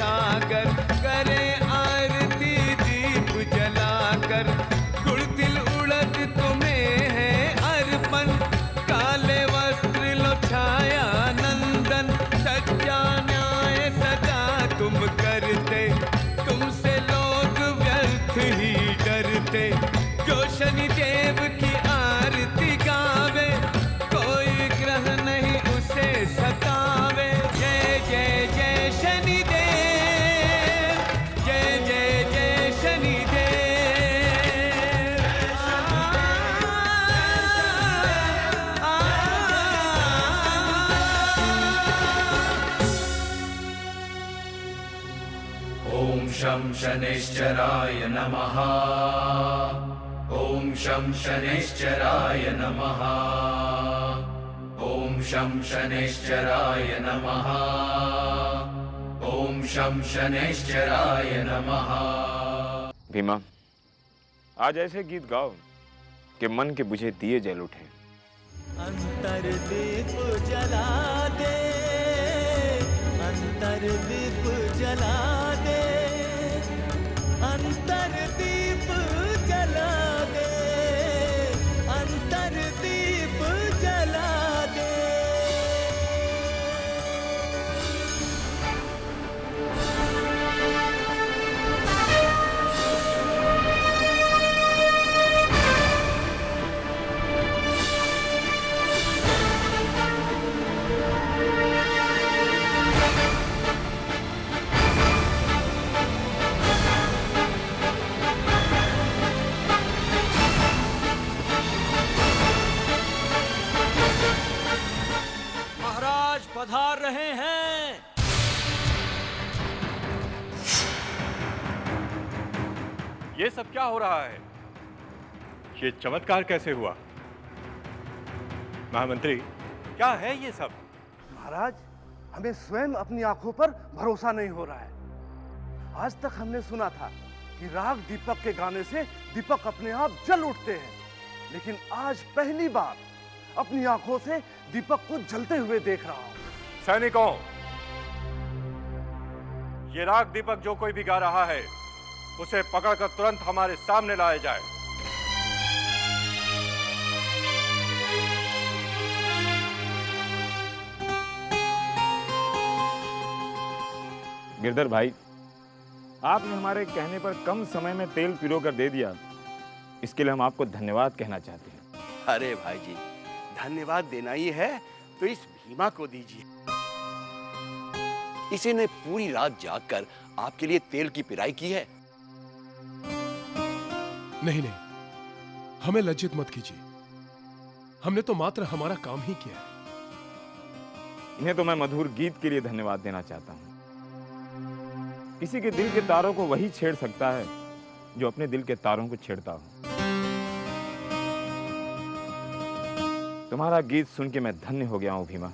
सागर, करे आरती दीप जलाकर। गुड़ तिल उड़द तुम्हें है अर्पण, काले वस्त्र लो छाया नंदन। सच्चा न्याय सदा तुम करते, तुमसे लोग व्यर्थ ही डरते। जो शनि देव की आरती गावे, कोई ग्रह नहीं उसे सतावे। जय जय जय शनि देव, जय जय जय शनि देव। ओम शं शनैश्चराय नमः। ओम शं शनैश्चराय नमः। ओम शं शनैश्चराय नमः। ओम शं शनैश्चराय नमः। भीमा, आज ऐसे गीत गाओ कि मन के बुझे दिए जल उठे। अंतर दीप जला दे, अंतर दीप जला दे, अंतर दीप जला दे, अंतर दीप जला दे। महाराज पधार रहे हैं। ये सब क्या हो रहा है? ये चमत्कार कैसे हुआ? महामंत्री, क्या है ये सब? महाराज, हमें स्वयं अपनी आंखों पर भरोसा नहीं हो रहा है। आज तक हमने सुना था कि राग दीपक के गाने से दीपक अपने आप जल उठते हैं, लेकिन आज पहली बार अपनी आंखों से दीपक को जलते हुए देख रहा हूं। सैनिकों, ये राग दीपक जो कोई भी गा रहा है, उसे पकड़कर तुरंत हमारे सामने लाया जाए। गिरधर भाई, आपने हमारे कहने पर कम समय में तेल पिरो कर दे दिया, इसके लिए हम आपको धन्यवाद कहना चाहते हैं। अरे भाई जी, धन्यवाद देना ही है तो इस भीमा को दीजिए। इसी ने पूरी रात जागकर आपके लिए तेल की पिराई की है। नहीं नहीं, हमें लज्जित मत कीजिए। हमने तो मात्र हमारा काम ही किया है। इन्हें तो मैं मधुर गीत के लिए धन्यवाद देना चाहता हूं। किसी के दिल के तारों को वही छेड़ सकता है जो अपने दिल के तारों को छेड़ता हो। तुम्हारा गीत सुन के मैं धन्य हो गया हूं भीमा।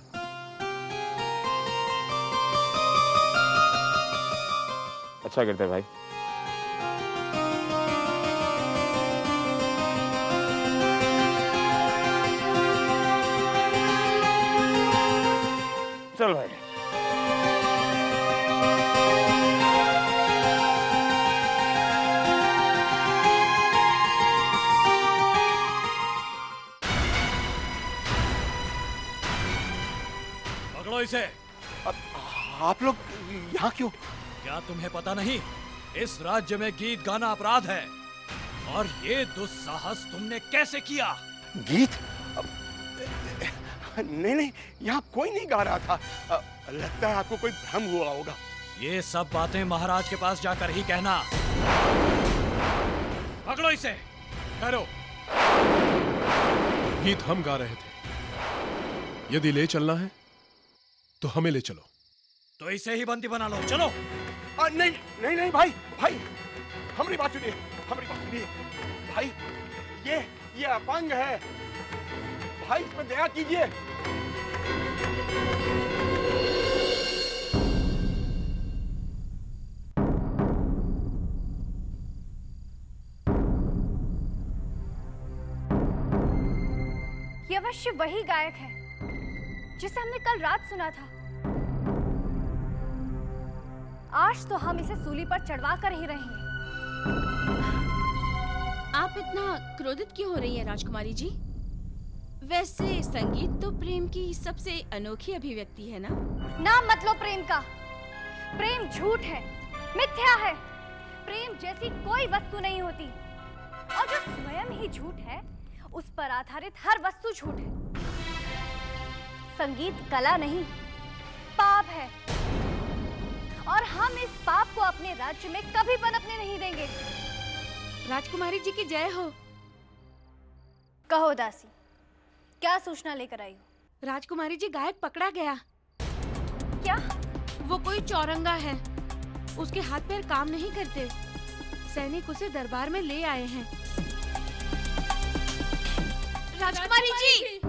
अच्छा गिरधर भाई, चल भाई। पकड़ो इसे। आप लोग यहाँ क्यों? क्या तुम्हें पता नहीं, इस राज्य में गीत गाना अपराध है। और ये दुस्साहस तुमने कैसे किया? गीत? नहीं नहीं, यहाँ कोई नहीं गा रहा था। लगता है आपको कोई भ्रम हुआ होगा। ये सब बातें महाराज के पास जाकर ही कहना। पकड़ो इसे, करो। गीत हम गा रहे थे। यदि ले चलना है तो हमें ले चलो। तो इसे ही बंदी बना लो, चलो। नहीं नहीं नहीं भाई, भाई हमारी बात सुनिए, हमारी बात सुनिए भाई। ये अपंग है भाई, इस पर दया कीजिए। ये अवश्य वही गायक है जिसे हमने कल रात सुना था। आज तो हम इसे सूली पर चढ़वा कर ही रहेंगे। आप इतना क्रोधित क्यों हो रही हैं राजकुमारी जी? वैसे संगीत तो प्रेम की सबसे अनोखी अभिव्यक्ति है ना? नाम मत लो प्रेम का। प्रेम झूठ है, मिथ्या है। प्रेम जैसी कोई वस्तु नहीं होती, और जो स्वयं ही झूठ है उस पर आधारित हर वस्तु झूठ है। संगीत कला नहीं, पाप है, और हम इस पाप को अपने राज्य में कभी पनपने नहीं देंगे। राजकुमारी जी की जय हो। कहो दासी, क्या सूचना लेकर आई हो? राजकुमारी जी, गायक पकड़ा गया। क्या? वो कोई चौरंगा है, उसके हाथ पैर काम नहीं करते। सैनिक उसे दरबार में ले आए हैं। राजकुमारी जी!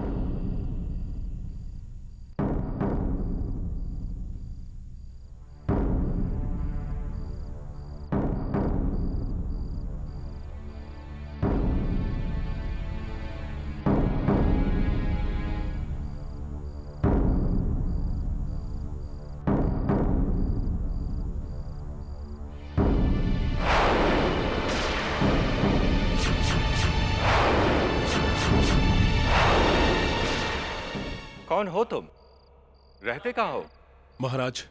कौन हो तुम? रहते कहाँ हो? महाराज,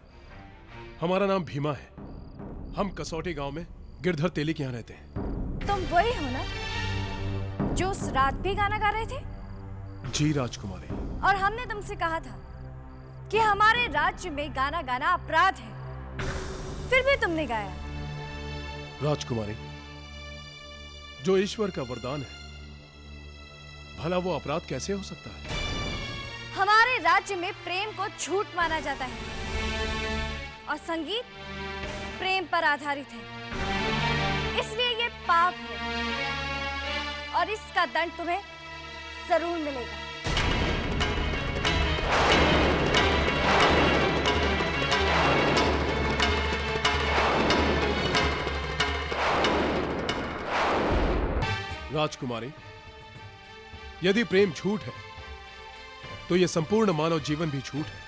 हमारा नाम भीमा है। हम कसौटी गांव में गिरधर तेली के यहाँ रहते हैं। तुम वही हो ना जो उस रात भी गाना गा रहे थे? जी राजकुमारी। और हमने तुमसे कहा था कि हमारे राज्य में गाना गाना अपराध है, फिर भी तुमने गाया। राजकुमारी, जो ईश्वर का वरदान है, भला वो अपराध कैसे हो सकता है? हमारे राज्य में प्रेम को झूठ माना जाता है, और संगीत प्रेम पर आधारित है, इसलिए ये पाप है, और इसका दंड तुम्हें जरूर मिलेगा। राजकुमारी, यदि प्रेम झूठ है तो यह संपूर्ण मानव जीवन भी झूठ है।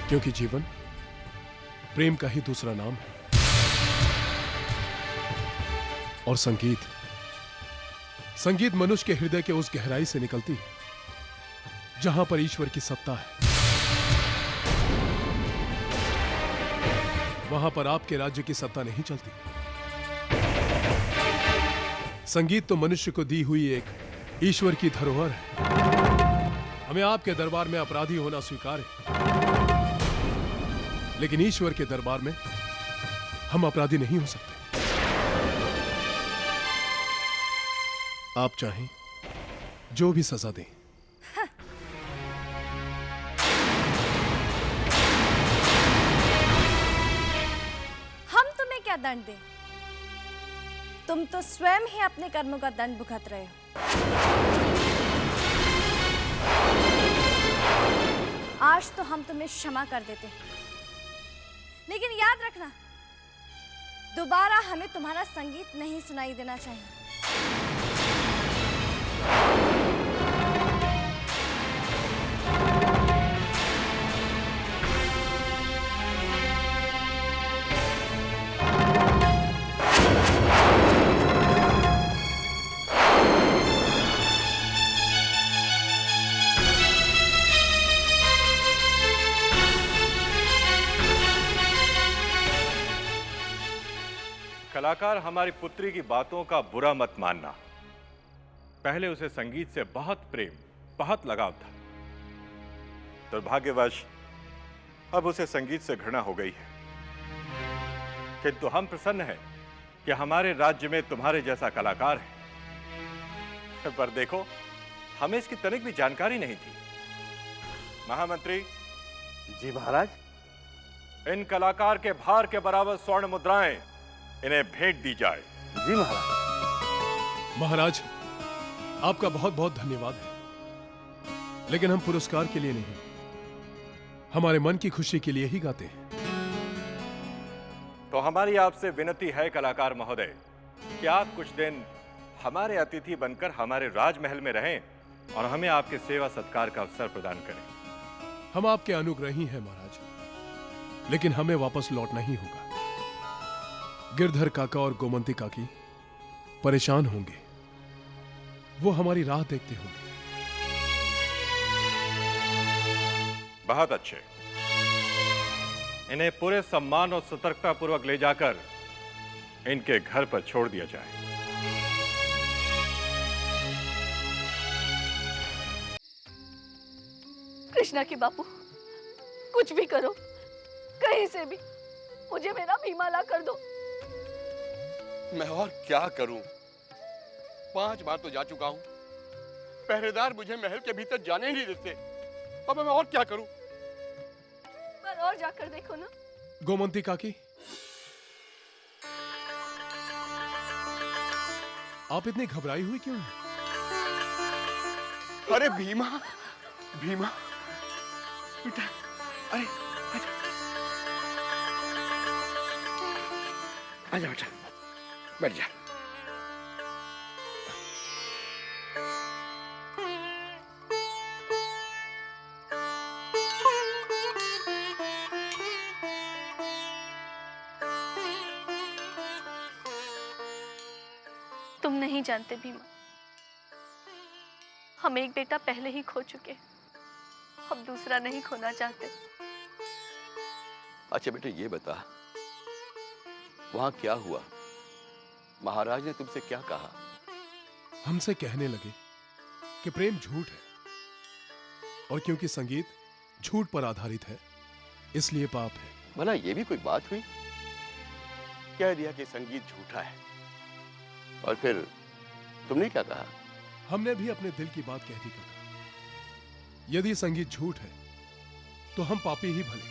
क्योंकि जीवन प्रेम का ही दूसरा नाम है, और संगीत मनुष्य के हृदय के उस गहराई से निकलती है जहां पर ईश्वर की सत्ता है। वहां पर आपके राज्य की सत्ता नहीं चलती। संगीत तो मनुष्य को दी हुई एक ईश्वर की धरोहर है। हमें आपके दरबार में अपराधी होना स्वीकार है, लेकिन ईश्वर के दरबार में हम अपराधी नहीं हो सकते। आप चाहें जो भी सजा दें। हम तुम्हें क्या दंड दें? तुम तो स्वयं ही अपने कर्मों का दंड भुगत रहे हो। आज तो हम तुम्हें क्षमा कर देते हैं, लेकिन याद रखना, दोबारा हमें तुम्हारा संगीत नहीं सुनाई देना चाहिए। कलाकार, हमारी पुत्री की बातों का बुरा मत मानना। पहले उसे संगीत से बहुत प्रेम, बहुत लगाव था। दुर्भाग्यवश अब उसे संगीत से घृणा हो गई है। किंतु हम प्रसन्न हैं कि हमारे राज्य में तुम्हारे जैसा कलाकार है। पर देखो, हमें इसकी तनिक भी जानकारी नहीं थी। महामंत्री जी महाराज। इन कलाकार के भार के बराबर स्वर्ण मुद्राएं इन्हें भेंट दी जाए। जी महाराज। महाराज, आपका बहुत बहुत धन्यवाद है, लेकिन हम पुरस्कार के लिए नहीं, हमारे मन की खुशी के लिए ही गाते हैं। तो हमारी आपसे विनती है कलाकार महोदय कि आप कुछ दिन हमारे अतिथि बनकर हमारे राजमहल में रहें और हमें आपके सेवा सत्कार का अवसर प्रदान करें। हम आपके अनुग्रही हैं महाराज, लेकिन हमें वापस लौटना ही होगा। गिरधर काका और गोमंती काकी परेशान होंगे, वो हमारी राह देखते होंगे। बहुत अच्छे, इन्हें पूरे सम्मान और सतर्कता पूर्वक ले जाकर इनके घर पर छोड़ दिया जाए। कृष्णा की बापू, कुछ भी करो, कहीं से भी मुझे मेरा भीमा ला कर दो। मैं और क्या करूं? 5 बार तो जा चुका हूं, पहरेदार मुझे महल के भीतर जाने नहीं देते। अब मैं और क्या करूं? पर और जाकर देखो ना। गोमंती काकी, आप इतनी घबराई हुई क्यों हैं? अरे भीमा, भीमा बेटा, अरे आजा बेटा, बैठ जा। तुम नहीं जानते भीमा, हम एक बेटा पहले ही खो चुके हैं, हम दूसरा नहीं खोना चाहते। अच्छा बेटे, ये बता, वहां क्या हुआ? महाराज ने तुमसे क्या कहा? हमसे कहने लगे कि प्रेम झूठ है, और क्योंकि संगीत झूठ पर आधारित है, इसलिए पाप है। भला ये भी कोई बात हुई? कह दिया कि संगीत झूठा है, और फिर तुमने क्या कहा? हमने भी अपने दिल की बात कह दी काका। यदि संगीत झूठ है तो हम पापी ही भले,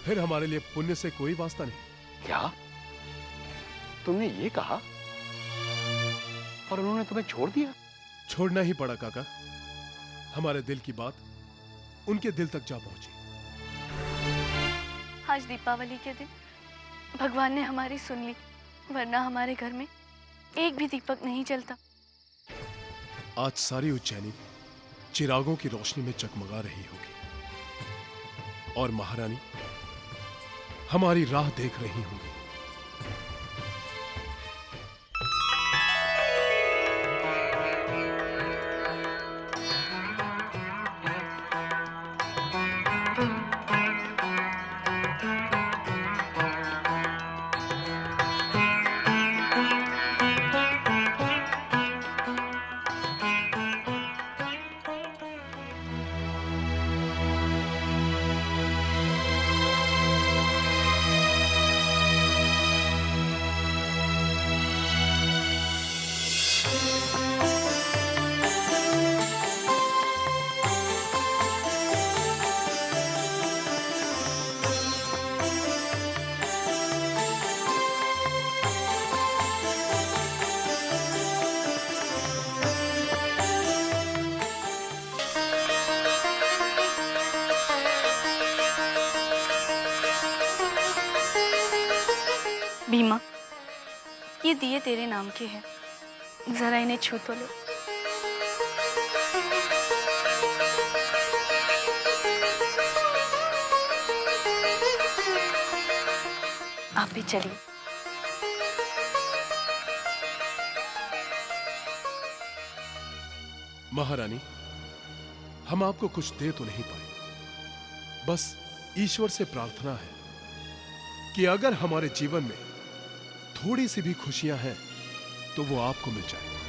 फिर हमारे लिए पुण्य से कोई वास्ता नहीं। क्या तुमने ये कहा? और उन्होंने तुम्हें छोड़ दिया? छोड़ना ही पड़ा काका, हमारे दिल की बात उनके दिल तक जा पहुंची। आज दीपावली के दिन भगवान ने हमारी सुन ली, वरना हमारे घर में एक भी दीपक नहीं जलता। आज सारी उज्जैनी चिरागों की रोशनी में जगमगा रही होगी, और महारानी हमारी राह देख रही होंगी। भीमा, ये दिए तेरे नाम के हैं, जरा इन्हें छू तो लो। आप भी चलिए। महारानी, हम आपको कुछ दे तो नहीं पाए, बस ईश्वर से प्रार्थना है कि अगर हमारे जीवन में थोड़ी सी भी खुशियां हैं तो वो आपको मिल जाए।